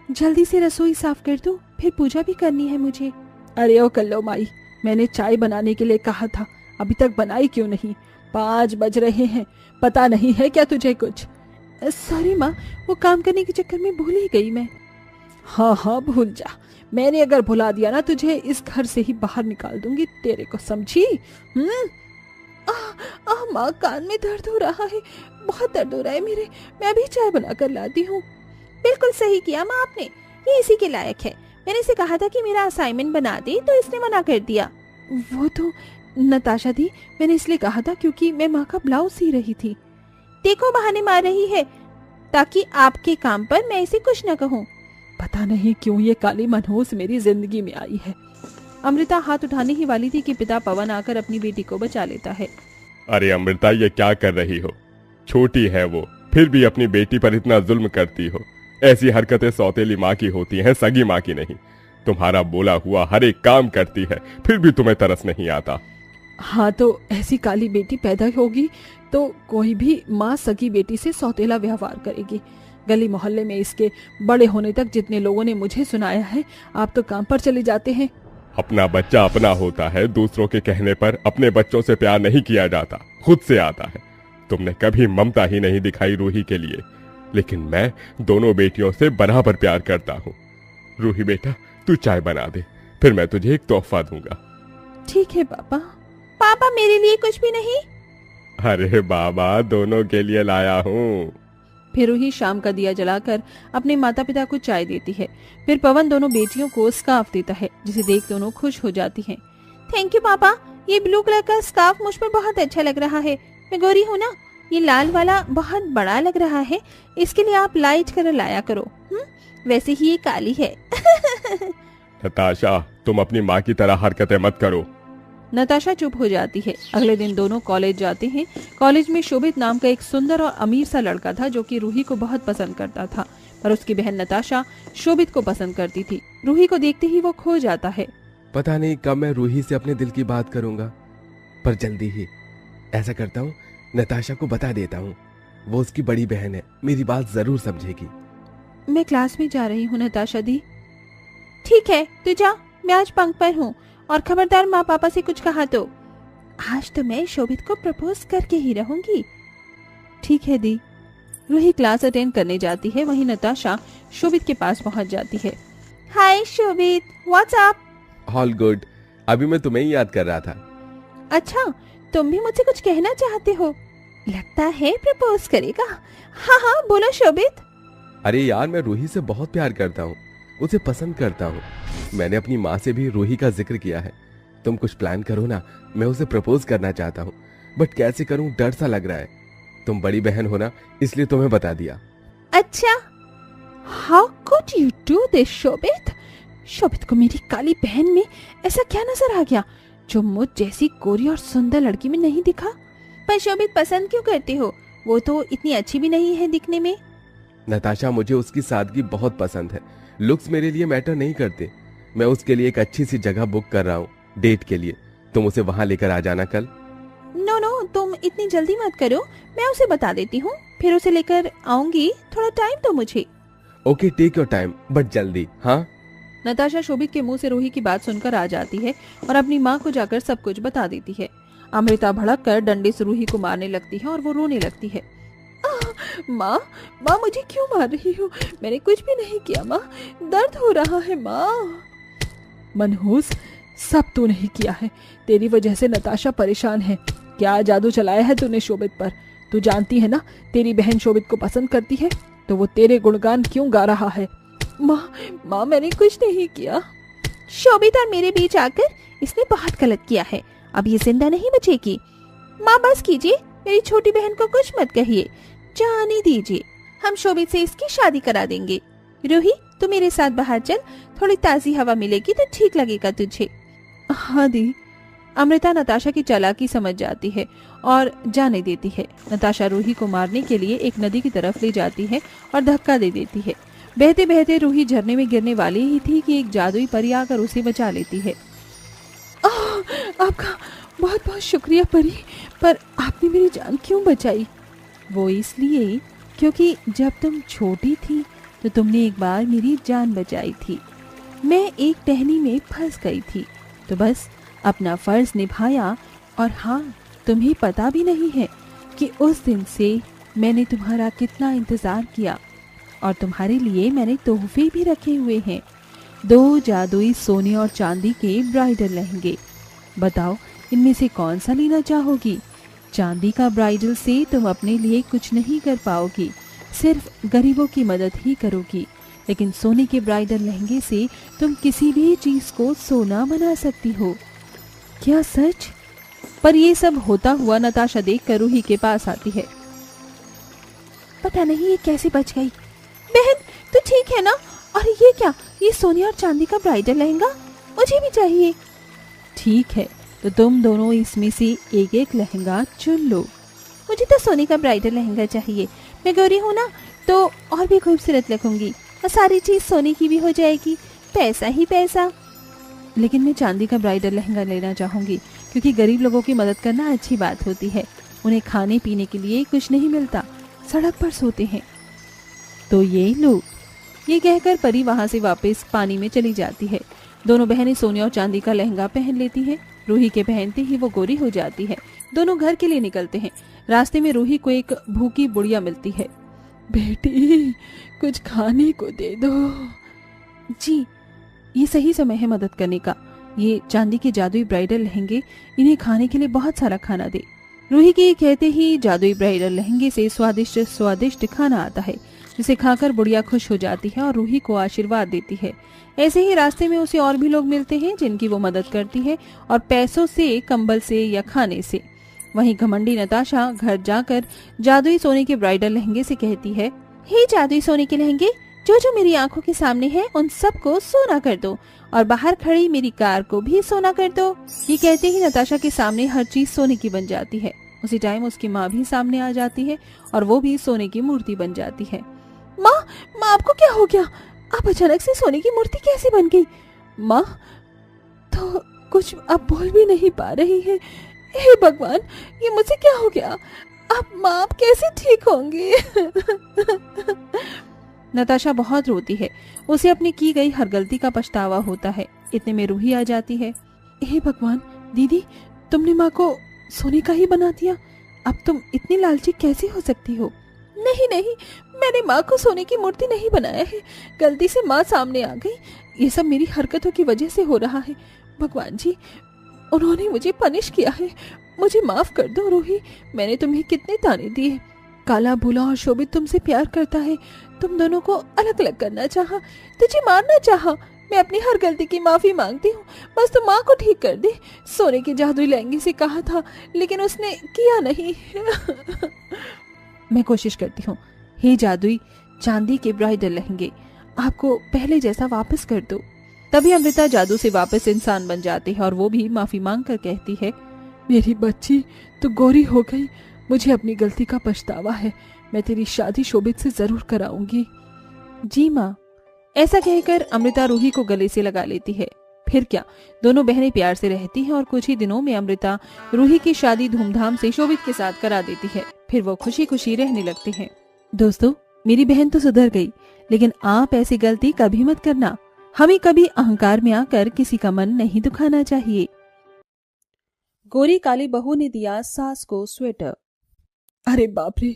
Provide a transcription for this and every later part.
जल्दी से रसोई साफ कर दो, फिर पूजा भी करनी है मुझे। अरे ओ कल्लो माई, मैंने चाय बनाने के लिए कहा था, अभी तक बनाई क्यों नहीं? 5 बज रहे हैं, पता नहीं है क्या तुझे कुछ? सॉरी माँ, वो काम करने के चक्कर में भूल ही गई मैं। हाँ हाँ भूल जा, मैंने अगर भुला दिया ना तुझे इस घर से ही बाहर निकाल दूंगी तेरे को, समझी? माँ, कान में दर्द हो रहा है, बहुत दर्द हो रहा है मेरे, मैं अभी चाय बना कर लाती हूँ। बिल्कुल सही किया माँ आपने, ये इसी के लायक है। मैंने इसे कहा था कि मेरा असाइनमेंट बना दे तो इसने मना कर दिया। वो तो नताशा दी, मैंने इसलिए कहा था क्योंकि मैं माँ का ब्लाउज सी रही थी। देखो बहाने मार रही है ताकि आपके काम पर मैं इसे कुछ न कहूँ। पता नहीं क्यों ये काली मनहूस मेरी जिंदगी में आई है। अमृता हाथ उठाने ही वाली थी कि पिता पवन आकर अपनी बेटी को बचा लेता है। अरे अमृता, ये क्या कर रही हो? छोटी है वो, फिर भी अपनी बेटी पर इतना जुल्म करती हो। ऐसी हरकतें सौतेली माँ की होती हैं, सगी माँ की नहीं। तुम्हारा बोला हुआ हर एक काम करती है, फिर भी तुम्हें तरस नहीं आता। हाँ तो ऐसी काली बेटी पैदा होगी तो कोई भी माँ सगी बेटी से सौतेला व्यवहार करेगी। गली मोहल्ले में इसके बड़े होने तक जितने लोगों ने मुझे सुनाया है, आप तो काम पर चले जाते हैं। अपना बच्चा अपना होता है, दूसरों के कहने पर अपने बच्चों से प्यार नहीं किया जाता, खुद से आता है। तुमने कभी ममता ही नहीं दिखाई रूही के लिए, लेकिन मैं दोनों बेटियों से बराबर प्यार करता हूँ। रूही बेटा, तू चाय बना दे, फिर मैं तुझे एक तोहफा दूंगा। ठीक है पापा। पापा मेरे लिए कुछ भी नहीं? अरे बाबा, दोनों के लिए लाया हूँ। फिर रूही शाम का दिया जलाकर अपने माता पिता को चाय देती है। फिर पवन दोनों बेटियों को स्कार्फ देता है, जिसे देख दोनों खुश हो जाती हैं। थैंक यू पापा, ये ब्लू कलर का स्कार्फ मुझ पर बहुत अच्छा लग रहा है। मैं गोरी हूँ ना, ये लाल वाला बहुत बड़ा लग रहा है, इसके लिए आप लाइट कलर लाया करो। वैसे ही ये काली है। नताशा, तुम अपनी माँ की तरह हरकतें मत करो। नताशा चुप हो जाती है। अगले दिन दोनों कॉलेज जाते हैं। कॉलेज में शोभित नाम का एक सुंदर और अमीर सा लड़का था जो कि रूही को बहुत पसंद करता था, पर उसकी बहन नताशा शोभित को पसंद करती थी। रूही को देखते ही वो खो जाता है। पता नहीं कब मैं रूही से अपने दिल की बात करूंगा, पर जल्दी ही। ऐसा करता हूँ, नताशा को बता देता हूँ, वो उसकी बड़ी बहन है, मेरी बात जरूर समझेगी। मैं क्लास में जा रही हूँ नताशा दी। ठीक है तू जा, मैं आज पंख पर हूँ, और खबरदार माँ पापा से कुछ कहा तो। आज तो मैं शोभित को प्रपोज करके ही रहूंगी। ठीक है दी। रूही क्लास अटेंड करने जाती है, वहीं नताशा शोभित के पास पहुंच जाती है। हाय शोभित, व्हाट्स अप? ऑल गुड, अभी मैं तुम्हें ही याद कर रहा था। अच्छा, तुम भी मुझसे कुछ कहना चाहते हो? लगता है प्रपोज करेगा। हाँ हाँ बोलो शोभित। अरे यार, मैं रूही से बहुत प्यार करता हूँ, उसे पसंद करता हूँ। मैंने अपनी माँ से भी रूही का जिक्र किया है। तुम कुछ प्लान करो ना, मैं उसे प्रपोज करना चाहता हूँ, बट कैसे करूँ, डर सा लग रहा है। तुम बड़ी बहन हो ना, इसलिए तुम्हें बता दिया। अच्छा, how could you do this Shobhit? Shobhit को मेरी काली बहन में ऐसा क्या नजर आ गया जो मुझ जैसी गोरी और सुंदर लड़की में नहीं दिखा? पर शोभित पसंद क्यों करते हो? वो तो इतनी अच्छी भी नहीं है दिखने में। नताशा, मुझे उसकी सादगी बहुत पसंद है। लुक्स मेरे लिए मैटर नहीं करते। मैं उसके लिए एक अच्छी सी जगह बुक कर रहा हूँ डेट के लिए। तुम उसे वहाँ लेकर आ जाना कल। नो नो, तुम इतनी जल्दी मत करो, मैं उसे बता देती हूँ, फिर उसे लेकर आऊंगी। थोड़ा टाइम तो मुझे। Okay, take your time, but जल्दी। हाँ। नताशा शोभित के मुंह से रूही की बात सुनकर आ जाती है और अपनी माँ को जाकर सब कुछ बता देती है। अमृता भड़क कर डंडे से रूही को मारने लगती है और वो रोने लगती है। माँ, माँ मुझे क्यों मार रही हो? मैंने कुछ भी नहीं किया माँ, दर्द हो रहा है माँ। मनहूस, सब तू नहीं किया है, तेरी वजह से नताशा परेशान है। क्या जादू चलाया है तूने शोभित पर? तू जानती है ना तेरी बहन शोभित को पसंद करती है, तो वो तेरे गुणगान क्यों गा रहा है? माँ मैंने कुछ नहीं किया। शोभित और मेरे बीच आकर इसने बहुत गलत किया है, अब ये जिंदा नहीं बचेगी। माँ बस कीजिए, मेरी छोटी बहन को कुछ मत कहिए, जाने दीजिए, हम शोभित से इसकी शादी करा देंगे। रूही, तू मेरे साथ बाहर चल, थोड़ी ताजी हवा मिलेगी तो ठीक लगेगा तुझे। हाँ दी। अमृता नताशा की चालाकी समझ जाती है और जाने देती है। नताशा रूही को मारने के लिए एक नदी की तरफ ले जाती है और धक्का दे देती है। बहते बहते रूही झरने में गिरने वाली ही थी कि एक जादुई परी आकर उसे बचा लेती है। आपका बहुत बहुत शुक्रिया परी, पर आपने मेरी जान क्यों बचाई? वो इसलिए क्योंकि जब तुम छोटी थी तो तुमने एक बार मेरी जान बचाई थी। मैं एक टहनी में फंस गई थी, तो बस अपना फर्ज निभाया। और हाँ, तुम्हें पता भी नहीं है कि उस दिन से मैंने तुम्हारा कितना इंतजार किया, और तुम्हारे लिए मैंने तोहफे भी रखे हुए हैं, 2 जादुई सोने और चांदी के ब्राइडल लहंगे। बताओ, इनमें से कौन सा लेना चाहोगी? चांदी का ब्राइडल से तुम अपने लिए कुछ नहीं कर पाओगी, सिर्फ गरीबों की मदद ही करोगी, लेकिन सोने के ब्राइडल लहंगे से तुम किसी भी चीज को सोना बना सकती हो। क्या सच? पर ये सब होता हुआ नताशा देखकर रूही के पास आती है। पता नहीं ये कैसे बच गई। बहन, तो ठीक है ना? और ये क्या, ये सोने और चांदी का ब्राइडल लहंगा मुझे भी चाहिए। ठीक है, तो तुम दोनों इसमें से एक एक लहंगा चुन लो। मुझे तो सोने का ब्राइडल लहंगा चाहिए। मैं गौरी हूँ ना, तो और भी खूबसूरत लगूंगी, और सारी चीज सोने की भी हो जाएगी, पैसा ही पैसा। लेकिन मैं चांदी का ब्राइडल लहंगा लेना चाहूंगी, क्योंकि गरीब लोगों की मदद करना अच्छी बात होती है। उन्हें खाने पीने के लिए कुछ नहीं मिलता, सड़क पर सोते हैं। तो ये लो। ये कहकर परी वहां से वापस पानी में चली जाती है। दोनों बहनें सोने और चांदी का लहंगा पहन लेती हैं। रूही के पहनते ही वो गोरी हो जाती है। दोनों घर के लिए निकलते हैं। रास्ते में रूही को एक भूखी बुढ़िया मिलती है। बेटी, कुछ खाने को दे दो। जी, ये सही समय है मदद करने का। ये चांदी के जादुई ब्राइडल लहंगे इन्हें खाने के लिए बहुत सारा खाना दे। रूही के कहते ही जादुई ब्राइडल लहंगे से स्वादिष्ट स्वादिष्ट खाना आता है, जिसे खाकर बुढ़िया खुश हो जाती है और रूही को आशीर्वाद देती है। ऐसे ही रास्ते में उसे और भी लोग मिलते हैं जिनकी वो मदद करती है, और पैसों से, कंबल से या खाने से। वहीं घमंडी नताशा घर जाकर जादुई सोने के ब्राइडल लहंगे से कहती है, हे जादुई सोने के लहंगे, जो जो मेरी आंखों के सामने है उन सबको सोना कर दो, और बाहर खड़ी मेरी कार को भी सोना कर दो। ये कहते ही नताशा के सामने हर चीज सोने की बन जाती है। उसी टाइम उसकी माँ भी सामने आ जाती है और वो भी सोने की मूर्ति बन जाती है। माँ, आपको क्या हो गया? आप अचानक से सोने की मूर्ति कैसे बन गई? माँ तो कुछ अब बोल भी नहीं पा रही है। हे भगवान, ये मुझसे क्या हो गया? अब माँ, आप कैसे ठीक होंगी? नताशा बहुत रोती है। उसे अपनी की गई हर गलती का पछतावा होता है। इतने में रूही आ जाती है। हे भगवान, दीदी, तुमने माँ को सोने का ही बना दिया। अब तुम इतनी लालची कैसे हो सकती हो? नहीं नहीं, मैंने माँ को सोने की मूर्ति नहीं बनाया है। गलती से माँ सामने आ गई। ये सब मेरी हरकतों की वजह से हो रहा है। भगवान जी, उन्होंने मुझे पनिश किया है। मुझे माफ कर दो रूही। मैंने तुम्हें कितने ताने दिए। काला, भूला और शोभित तुमसे प्यार करता है। तुम दोनों को अलग अलग करना चाहा, तुझे मारना चाहा। मैं अपनी हर गलती की माफी मांगती हूँ। बस तुम माँ को ठीक कर दे। सोने के जादुई लहंगे से कहा था, लेकिन उसने किया नहीं। मैं कोशिश करती हूँ। हे जादुई चांदी के ब्राइडल लहंगे, आपको पहले जैसा वापस कर दो। तभी अमृता जादू से वापस इंसान बन जाती है और वो भी माफी मांग कर कहती है, मेरी बच्ची तो गोरी हो गई। मुझे अपनी गलती का पछतावा है। मैं तेरी शादी शोभित से जरूर कराऊंगी। जी माँ। ऐसा कहकर अमृता रूही को गले से लगा लेती है। फिर क्या, दोनों बहनें प्यार से रहती हैं और कुछ ही दिनों में अमृता रूही की शादी धूमधाम से शोभित के साथ करा देती है। फिर वो खुशी खुशी रहने लगते हैं। दोस्तों, मेरी बहन तो सुधर गई, लेकिन आप ऐसी गलती कभी मत करना। हमें कभी अहंकार में आकर किसी का मन नहीं दुखाना चाहिए। गोरी काली बहू ने दिया सास को स्वेटर। अरे बाप रे,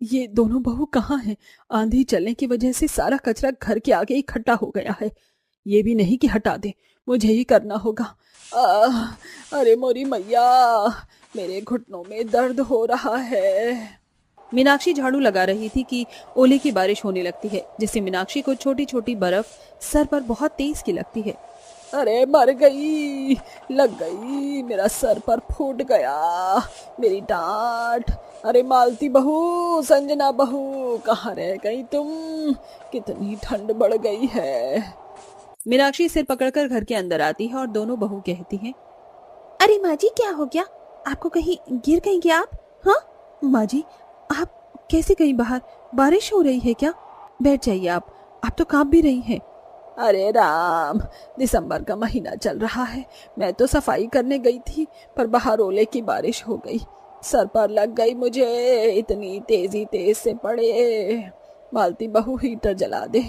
ये दोनों बहू कहाँ हैं? आंधी चलने की वजह से सारा कचरा घर के आगे इकट्ठा हो गया है। ये भी नहीं कि हटा दे, मुझे ही करना होगा। अरे मोरी मैया, मेरे घुटनों में दर्द हो रहा है। मीनाक्षी झाड़ू लगा रही थी कि ओले की बारिश होने लगती है, जिससे मीनाक्षी को छोटी छोटी बर्फ सर पर बहुत तेज की लगती है। अरे मर गई, लग गई, मेरा सर पर फूट गया, मेरी डांट। अरे मालती बहू, संजना बहू, कहाँ रह गई तुम? कितनी ठंड बढ़ गई है। मीनाक्षी सिर पकड़कर घर के अंदर आती है और दोनों बहू कहती हैं, अरे माँ जी, क्या हो गया? आपको कहीं गिर गई क्या आप? हाँ माँ जी, आप कैसे गई बाहर? बारिश हो रही है क्या? बैठ जाइए आप तो कांप भी रही हैं। अरे राम, दिसंबर का महीना चल रहा है। मैं तो सफाई करने गई थी, पर बाहर ओले की बारिश हो गई, सर पर लग गई मुझे, इतनी तेज से पड़े। मालती बहू हीटर जला दे।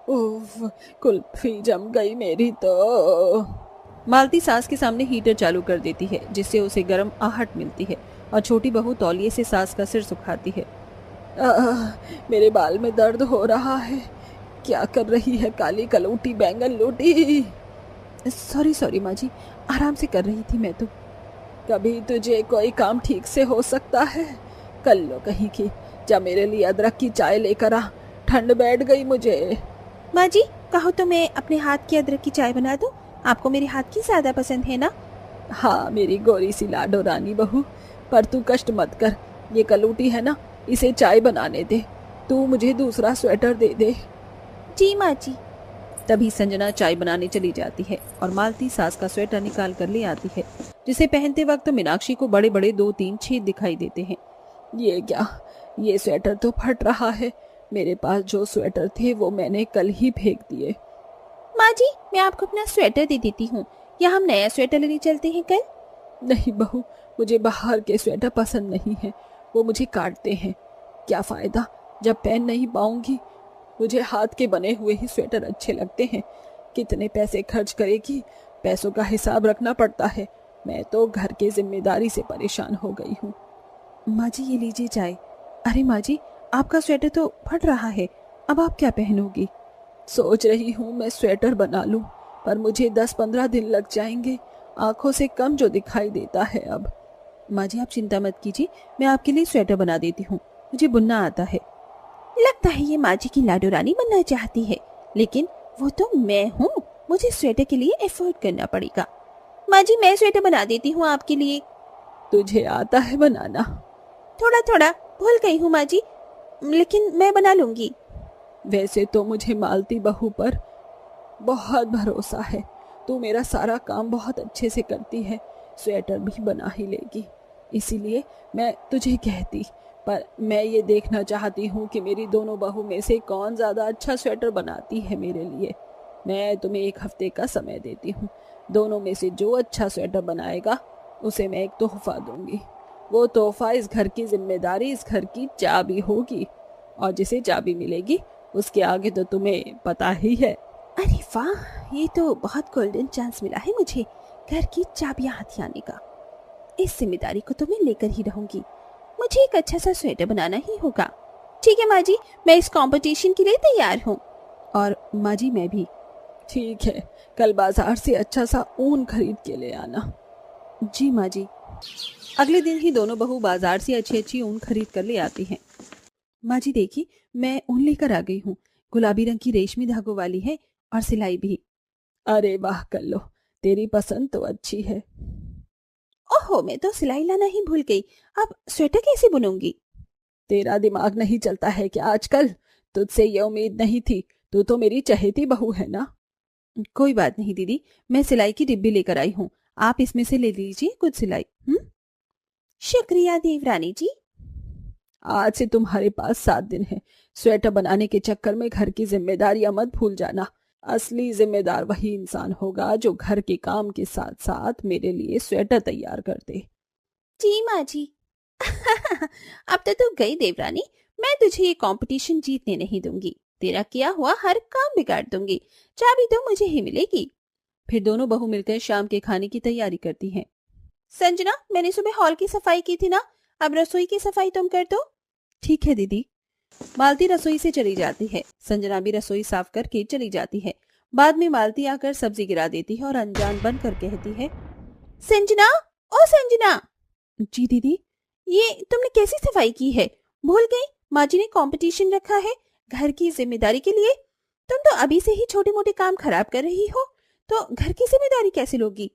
उफ, कुल्फी जम गई मेरी तो। मालती सास के सामने हीटर चालू कर देती है जिससे उसे गर्म आहट मिलती है और छोटी बहू तौलिए से सास का सिर सुखाती है। मेरे बाल में दर्द हो रहा है। क्या कर रही है काली कलौटी बैंगन लूटी? सॉरी सॉरी माँ जी, आराम से कर रही थी मैं तो। कभी तुझे कोई काम ठीक से हो सकता है? कर लो कहीं की। जा मेरे लिए अदरक की चाय लेकर आ, ठंड बैठ गई मुझे। माँ जी कहो तो मैं अपने हाथ की अदरक की चाय बना दूं? आपको मेरे हाथ की ज्यादा पसंद है ना? हाँ मेरी गोरी सी लाडो रानी बहू, पर तू कष्ट मत कर। ये कलूटी है ना, इसे चाय बनाने दे। तू मुझे दूसरा स्वेटर दे दे। जी माँ जी। तभी संजना चाय बनाने चली जाती है और मालती सास का स्वेटर निकाल कर ले आती है, जिसे पहनते वक्त मीनाक्षी को बड़े बड़े 2-3 छेद दिखाई देते हैं। ये क्या, ये स्वेटर तो फट रहा है। मेरे पास जो स्वेटर थे वो मैंने कल ही फेंक दिए। माँ जी मैं आपको अपना स्वेटर दे देती हूँ, या हम नया स्वेटर लेने चलते हैं कल? नहीं बहू, मुझे बाहर के स्वेटर पसंद नहीं है, वो मुझे काटते हैं। क्या फायदा जब पहन नहीं पाऊंगी। मुझे हाथ के बने हुए ही स्वेटर अच्छे लगते हैं। कितने पैसे खर्च करेगी, पैसों का हिसाब रखना पड़ता है। मैं तो घर की जिम्मेदारी से परेशान हो गई हूँ। माँ जी ये लीजिए चाय। अरे माँ जी, आपका स्वेटर तो फट रहा है, अब आप क्या पहनोगी? सोच रही हूँ मैं स्वेटर बना लूं, पर मुझे 10-15 दिन लग जाएंगे। आंखों से कम जो दिखाई देता है अब। माँ जी आप चिंता मत कीजिए, मैं आपके लिए स्वेटर बना देती हूँ, मुझे बुनना आता है। लगता है ये माँ जी की लाडो रानी बनना चाहती है, लेकिन वो तो मैं हूँ, मुझे स्वेटर के लिए एफर्ट करना पड़ेगा। माँ जी मैं स्वेटर बना देती हूँ आपके लिए। तुझे आता है बनाना? थोड़ा थोड़ा भूल गई हूँ माँ जी, लेकिन मैं बना लूंगी। वैसे तो मुझे मालती बहू पर बहुत भरोसा है। तू मेरा सारा काम बहुत अच्छे से करती है, स्वेटर भी बना ही लेगी। इसीलिए मैं तुझे कहती, पर मैं ये देखना चाहती हूँ कि मेरी दोनों बहू में से कौन ज़्यादा अच्छा स्वेटर बनाती है मेरे लिए। मैं तुम्हें 1 हफ्ते का समय देती हूँ। दोनों में से जो अच्छा स्वेटर बनाएगा उसे मैं एक तोहफा दूंगी। वो तोहफा इस घर की जिम्मेदारी, इस घर की चाबी होगी, और जिसे चाबी मिलेगी उसके आगे तो तुम्हें पता ही है। अरे वाह, ये तो बहुत गोल्डन चांस मिला है मुझे घर की चाबियां हाथ आने का। इस जिम्मेदारी को तो मैं लेकर ही रहूंगी। मुझे एक अच्छा सा स्वेटर बनाना ही होगा। ठीक है माँ जी, मैं इस कंपटीशन के लिए तैयार हूँ। और माँ जी मैं भी। ठीक है, कल बाजार से अच्छा सा ऊन खरीद के ले आना। जी माँ जी। अगले दिन ही दोनों बहू बाजार से अच्छी अच्छी ऊन खरीद कर ले आती हैं। माँ जी देखिए, मैं ऊन लेकर आ गई हूँ। गुलाबी रंग की रेशमी धागों वाली है और सिलाई भी। अरे वाह कल्लो, तेरी पसंद तो अच्छी है। ओहो, मैं तो सिलाई लाना ही भूल गई। अब स्वेटर कैसे बुनूंगी? तेरा दिमाग नहीं चलता है क्या आजकल? तुझसे ये उम्मीद नहीं थी, तू तो मेरी चहेती बहू है ना। कोई बात नहीं दीदी, मैं सिलाई की डिब्बी लेकर आई हूँ, आप इसमें से ले लीजिए कुछ सिलाई। शुक्रिया देवरानी जी। आज से तुम्हारे पास 7 दिन है। स्वेटर बनाने के चक्कर में घर की जिम्मेदारियां मत भूल जाना। असली जिम्मेदार वही इंसान होगा जो घर के काम के साथ साथ मेरे लिए स्वेटर तैयार कर दे। जी माँ जी। अब तो तू गई देवरानी, मैं तुझे ये कंपटीशन जीतने नहीं दूंगी। तेरा किया हुआ हर काम बिगाड़ दूंगी। चाबी तो मुझे ही मिलेगी। फिर दोनों बहू मिलकर शाम के खाने की तैयारी करती हैं। संजना, मैंने सुबह हॉल की सफाई की थी ना, अब रसोई की सफाई तुम कर दो। ठीक है दीदी। मालती रसोई से चली जाती है, संजना भी रसोई साफ करके चली जाती है। बाद में मालती आकर सब्जी गिरा देती है और अनजान बनकर कहती है, संजना, ओ संजना। जी दीदी। ये तुमने कैसी सफाई की है? भूल गई, माँ जी ने कंपटीशन रखा है घर की जिम्मेदारी के लिए। तुम तो अभी से ही छोटे मोटे काम खराब कर रही हो, तो घर की जिम्मेदारी कैसे लोगी?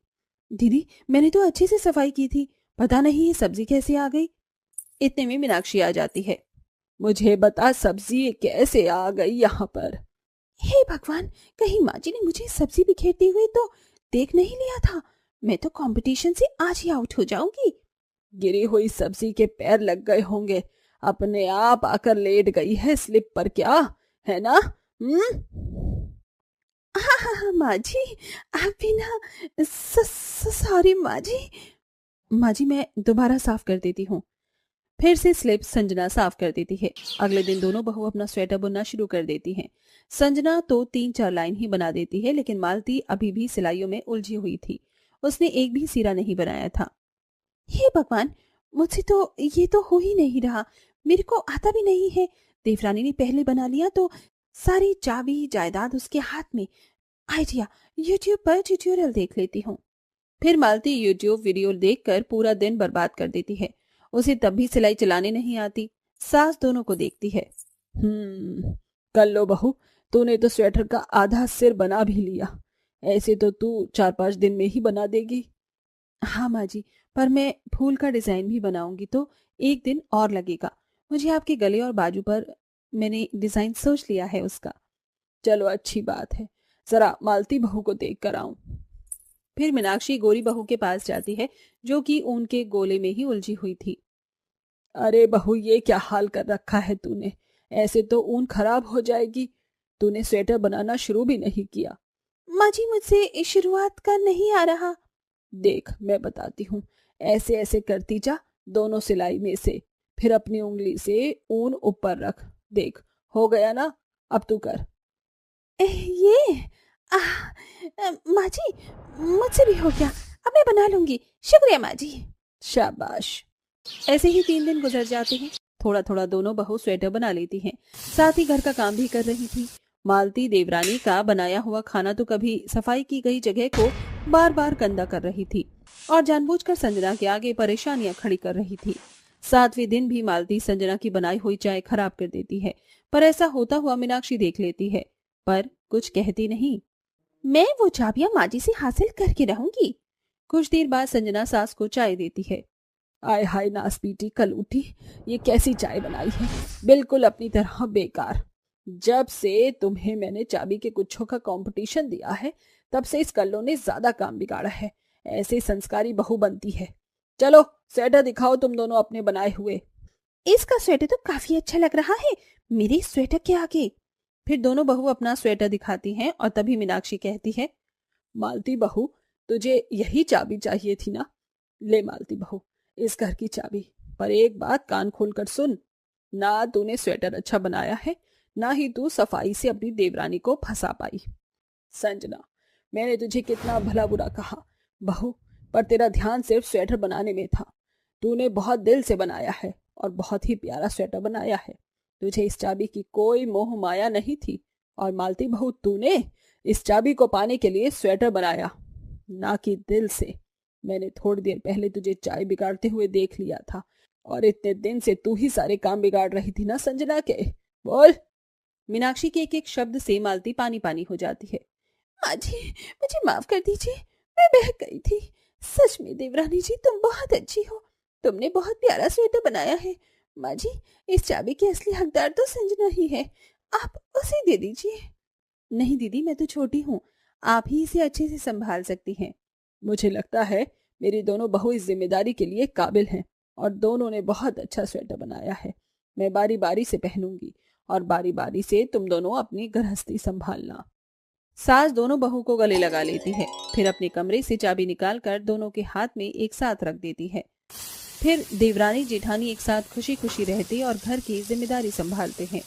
दीदी मैंने तो अच्छे से सफाई की थी, पता नहीं ये सब्जी कैसे आ गई। इतने में मीनाक्षी आ जाती है। मुझे बता सब्जी कैसे आ गई यहाँ पर? हे भगवान, कहीं माँ जी ने मुझे सब्जी बिखेरते हुए तो देख नहीं लिया था। मैं तो कंपटीशन से आज ही आउट हो जाऊंगी। गिरी हुई सब्जी के पैर लग गए होंगे, अपने आप आकर लेट गई है स्लिप पर, क्या है ना? हाँ माँ जी, आप भी ना। सॉरी माँ जी। माँ जी मैं दोबारा साफ कर देती हूँ। फिर से स्लिप संजना साफ कर देती है। अगले दिन दोनों बहू अपना स्वेटर बुनना शुरू कर देती हैं। संजना तो 3-4 लाइन ही बना देती है, लेकिन मालती अभी भी सिलाइयों में उलझी हुई थी। उसने एक भी सिरा नहीं बनाया था। हे भगवान, मुझसे तो ये तो हो ही नहीं रहा। मेरे को आता भी नहीं है। देवरानी ने पहले बना लिया तो सारी चाबी जायदाद उसके हाथ में। आइडिया, यूट्यूब पर ट्यूटोरियल देख लेती हूँ। फिर मालती यूट्यूब वीडियो देखकर पूरा दिन बर्बाद कर देती है। उसे तब भी सिलाई चलाने नहीं आती। सास दोनों को देखती है। कर लो बहू, तूने तो स्वेटर का आधा सिर बना भी लिया। ऐसे तो तू 4-5 दिन में ही बना देगी। हाँ माँ जी, पर मैं फूल का डिजाइन भी बनाऊंगी तो 1 दिन और लगेगा। मुझे आपके गले और बाजू पर मैंने डिजाइन सोच लिया है उसका। चलो अच्छी बात है, जरा मालती बहू को देख कर आऊं। फिर मीनाक्षी गोरी बहू के पास जाती है, जो कि ऊन के गोले में ही उलझी हुई थी। अरे बहू, ये क्या हाल कर रखा है तूने? ऐसे तो ऊन खराब हो जाएगी। तूने स्वेटर बनाना शुरू भी नहीं किया। माँ जी, मुझसे शुरुआत का नहीं आ रहा। देख, मैं बताती हूँ। ऐसे ऐसे करती जा दोनों सिलाई में से, फिर अपनी उंगली से ऊन ऊपर रख। देख, हो गया ना? अब तू कर। ये माँ जी, मुझसे भी हो गया। अब मैं बना लूंगी। शुक्रिया माँ जी। शाबाश। ऐसे ही 3 दिन गुजर जाते हैं। थोड़ा थोड़ा दोनों बहू स्वेटर बना लेती हैं, साथ ही घर का काम भी कर रही थी। मालती देवरानी का बनाया हुआ खाना तो कभी सफाई की गई जगह को बार बार गंदा कर रही थी और जानबूझकर संजना के आगे परेशानियां खड़ी कर रही थी। 7वें दिन भी मालती संजना की बनाई हुई चाय खराब कर देती है, पर ऐसा होता हुआ मीनाक्षी देख लेती है, पर कुछ कहती नहीं। मैं वो चाबियां माँ जी से हासिल करके रहूंगी। कुछ देर बाद संजना सास को चाय देती है। आय हाय नासपीटी कलूटी, ये कैसी चाय बनाई है, बिल्कुल अपनी तरह बेकार। जब से तुम्हें मैंने चाबी के गुच्छों का कंपटीशन दिया है, तब से इस कल्लो ने ज्यादा काम बिगाड़ा है। ऐसे संस्कारी बहू बनती है। चलो स्वेटर दिखाओ तुम दोनों अपने बनाए हुए। इसका स्वेटर तो काफी अच्छा लग रहा है मेरे स्वेटर के आगे। फिर दोनों बहू अपना स्वेटर दिखाती हैं और तभी मीनाक्षी कहती है, मालती बहू, तुझे यही चाबी चाहिए थी ना? ले मालती बहू, इस घर की चाबी। पर एक बात कान खोलकर सुन, ना तूने स्वेटर अच्छा बनाया है, ना ही तू सफाई से अपनी देवरानी को फंसा पाई। संजना, मैंने तुझे कितना भला बुरा कहा बहू, पर तेरा ध्यान सिर्फ स्वेटर बनाने में था। तूने बहुत दिल से बनाया है और बहुत ही प्यारा स्वेटर बनाया है। तुझे इस चाबी की कोई मोह माया नहीं थी। और मालती बहू, तूने इस चाबी को पाने के लिए स्वेटर बनाया, ना कि दिल से। मैंने थोड़ी देर पहले तुझे चाय बिगाड़ते हुए देख लिया था, और इतने दिन से तू ही सारे काम बिगाड़ रही थी ना संजना के। बोल। मीनाक्षी के एक एक शब्द से मालती पानी पानी हो जाती है। माँ जी, मुझे माफ कर दीजिए, मैं बहक गई थी। सच में देवरानी जी, तुम बहुत अच्छी हो। तुमने बहुत प्यारा स्वेटर बनाया है। माँ जी, इस चाबी की असली हकदार तो संजना ही है। आप उसे दे दीजिए। नहीं दीदी, मैं तो छोटी हूँ, आप ही इसे अच्छे से संभाल सकती हैं। मुझे लगता है मेरी दोनों बहू इस जिम्मेदारी के लिए काबिल हैं, और दोनों ने बहुत अच्छा स्वेटर बनाया है। मैं बारी बारी से पहनूंगी, और बारी बारी से तुम दोनों अपनी गृहस्थी संभालना। सास दोनों बहू को गले लगा लेती है, फिर अपने कमरे से चाबी निकालकर दोनों के हाथ में एक साथ रख देती है। फिर देवरानी जेठानी एक साथ खुशी खुशी रहते और घर की जिम्मेदारी संभालते हैं।